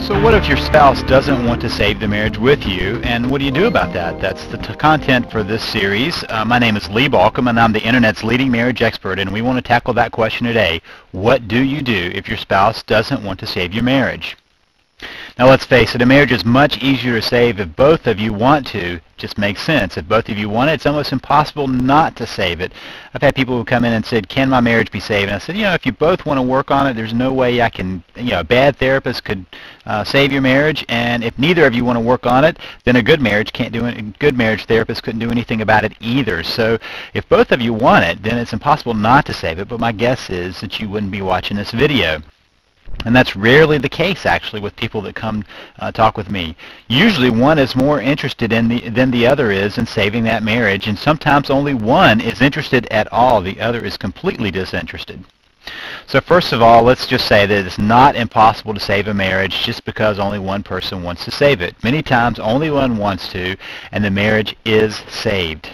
So what if your spouse doesn't want to save the marriage with you, and what do you do about that? That's the content for this series. My name is Lee Balcom, and I'm the Internet's leading marriage expert, and we want to tackle that question today. What do you do if your spouse doesn't want to save your marriage? Now let's face it, a marriage is much easier to save if both of you want to. It just makes sense. If both of you want it, it's almost impossible not to save it. I've had people who come in and said, can my marriage be saved? And I said, if you both want to work on it, there's no way I can, a bad therapist could save your marriage. And if neither of you want to work on it, then a good marriage therapist couldn't do anything about it either. So if both of you want it, then it's impossible not to save it. But my guess is that you wouldn't be watching this video. And that's rarely the case, actually, with people that come talk with me. Usually one is more interested than the other is in saving that marriage, and sometimes only one is interested at all. The other is completely disinterested. So first of all, let's just say that it's not impossible to save a marriage just because only one person wants to save it. Many times only one wants to, and the marriage is saved.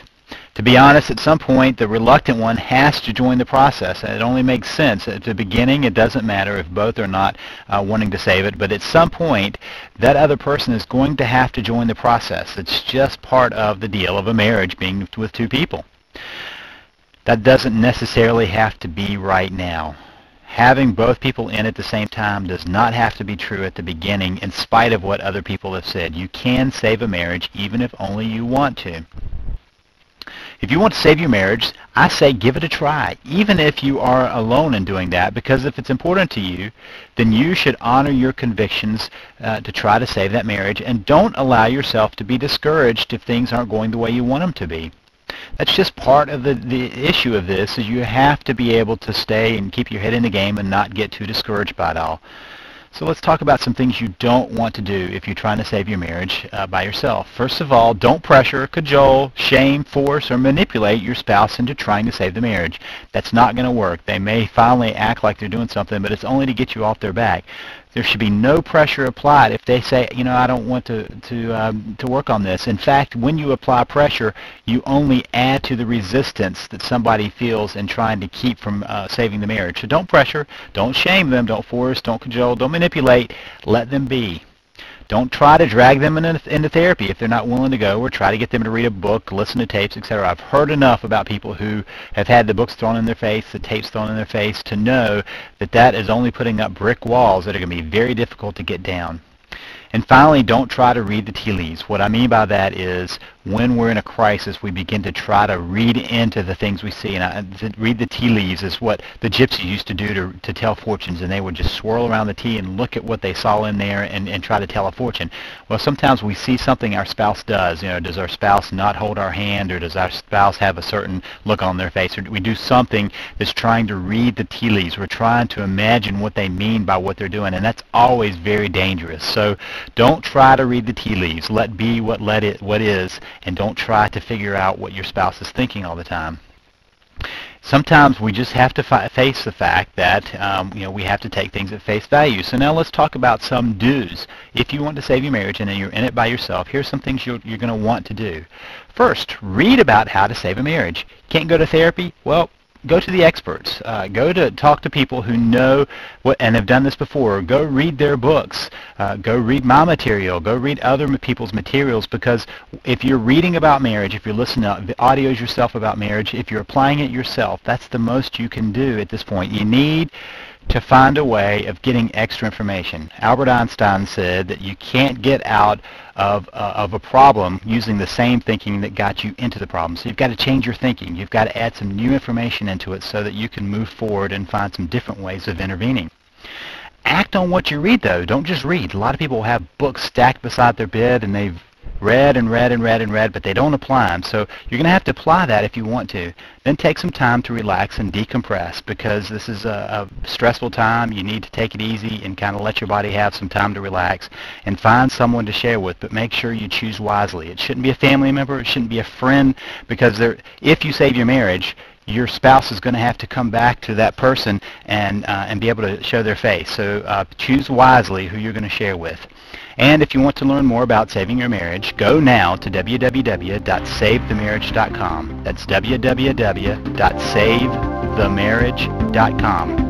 To be honest, at some point, the reluctant one has to join the process. And it only makes sense. At the beginning, it doesn't matter if both are not wanting to save it, but at some point, that other person is going to have to join the process. It's just part of the deal of a marriage, being with two people. That doesn't necessarily have to be right now. Having both people in at the same time does not have to be true at the beginning, in spite of what other people have said. You can save a marriage even if only you want to. If you want to save your marriage, I say give it a try, even if you are alone in doing that, because if it's important to you, then you should honor your convictions to try to save that marriage, and don't allow yourself to be discouraged if things aren't going the way you want them to be. That's just part of the issue of this, is you have to be able to stay and keep your head in the game and not get too discouraged by it all. So let's talk about some things you don't want to do if you're trying to save your marriage by yourself. First of all, don't pressure, cajole, shame, force, or manipulate your spouse into trying to save the marriage. That's not going to work. They may finally act like they're doing something, but it's only to get you off their back. There should be no pressure applied if they say, I don't want to work on this. In fact, when you apply pressure, you only add to the resistance that somebody feels in trying to keep from saving the marriage. So don't pressure, don't shame them, don't force, don't cajole, don't manipulate. Let them be. Don't try to drag them into therapy if they're not willing to go, or try to get them to read a book, listen to tapes, etc. I've heard enough about people who have had the books thrown in their face, the tapes thrown in their face, to know that that is only putting up brick walls that are going to be very difficult to get down. And finally, don't try to read the tea leaves. What I mean by that is when we're in a crisis, we begin to try to read into the things we see. And read the tea leaves is what the gypsies used to do to tell fortunes, and they would just swirl around the tea and look at what they saw in there and try to tell a fortune. Well, sometimes we see something our spouse does. Does our spouse not hold our hand, or does our spouse have a certain look on their face, or we do something that's trying to read the tea leaves. We're trying to imagine what they mean by what they're doing, and that's always very dangerous. So don't try to read the tea leaves. Let be what is, and don't try to figure out what your spouse is thinking all the time. Sometimes we just have to face the fact that we have to take things at face value. So now let's talk about some do's. If you want to save your marriage and you're in it by yourself, here's some things you're going to want to do. First, read about how to save a marriage. Can't go to therapy? Well, go to the experts. Go to talk to people who know what and have done this before. Go read their books. Go read my material. Go read other people's materials, because if you're reading about marriage, if you're listening to audios yourself about marriage, if you're applying it yourself, that's the most you can do at this point. You need to find a way of getting extra information. Albert Einstein said that you can't get out of a problem using the same thinking that got you into the problem. So you've got to change your thinking. You've got to add some new information into it so that you can move forward and find some different ways of intervening. Act on what you read, though. Don't just read. A lot of people have books stacked beside their bed, and they've read and read and read and read, but they don't apply them. So you're going to have to apply that if you want to. Then take some time to relax and decompress, because this is a stressful time. You need to take it easy and kind of let your body have some time to relax, and find someone to share with, but make sure you choose wisely. It shouldn't be a family member. It shouldn't be a friend, because if you save your marriage, your spouse is going to have to come back to that person and be able to show their face. So choose wisely who you're going to share with. And if you want to learn more about saving your marriage, go now to www.savethemarriage.com. That's www.savethemarriage.com.